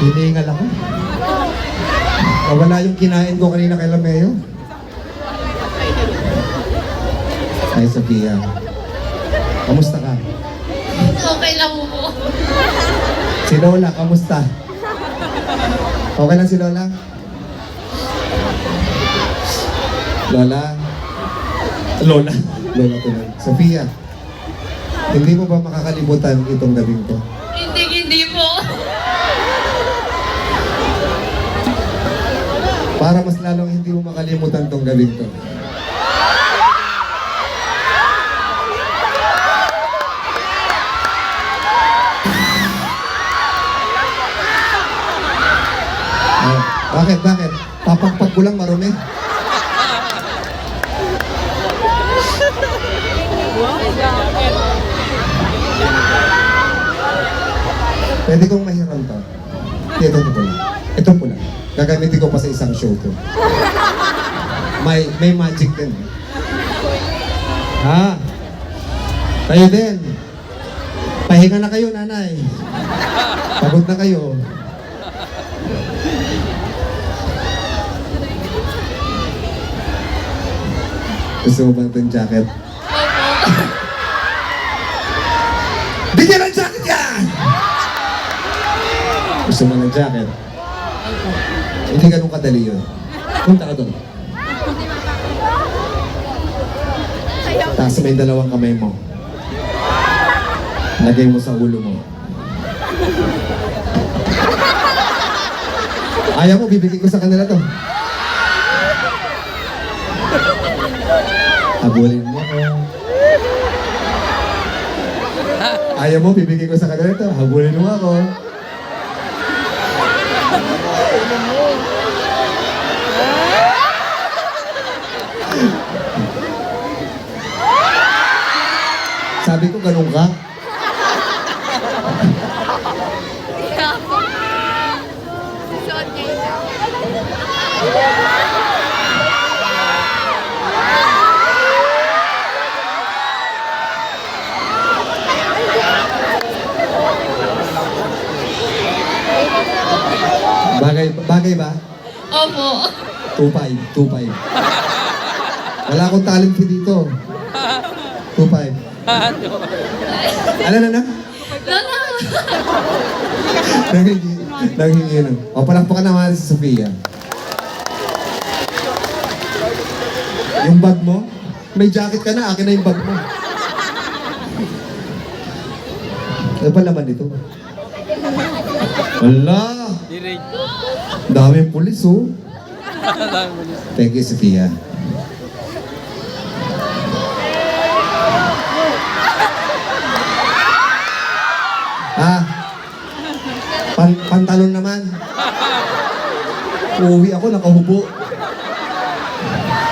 Hiningal ako. Nawala yung kinain ko kanina kay Lameo. Ay, Sophia. Kamusta ka? Okay lang po. Si Lola, kamusta? Okay lang si Lola? Lola? Lola? Lola ko lang. Sophia, hindi mo ba makakalimutan itong gabing ko? Hindi po. Para mas lalong hindi mo makalimutan itong gabing to. Bakit? Papagpag ko lang marumi. Pwede kong mahiram to. Ito pula. Ito pula. Gagamitin ko pa sa isang show ko. May magic din. Ha? Kayo din. Pahinga na kayo, nanay. Pagod na kayo. Gusto mo ba itong jacket? Bigyan ng jacket yan! Gusto mo ng jacket? Hindi ganun kadali yun. Punta ka doon. Taas mo yung dalawang kamay mo. Lagay mo sa ulo mo. Ayaw mo, bibigay ko sa kanila to. Habulin mo ako. Ayaw mo, bibigay ko sa kanila to. Habulin mo ako. Sabi ko, ganun ka? Suot niya ito. Bagay ba? Opo. 2.5. Wala akong talent fee dito. 2.5. Ano na? Lola. Nanghingi na. O, palakpakan naman si Sophia. Yung bag mo, may jacket ka na, akin na yung bag mo. Ano pa laman dito? Wala! Daming pulis, oh. Thank you, Sophia. Pantalon naman. Uuwi ako, nakahubo.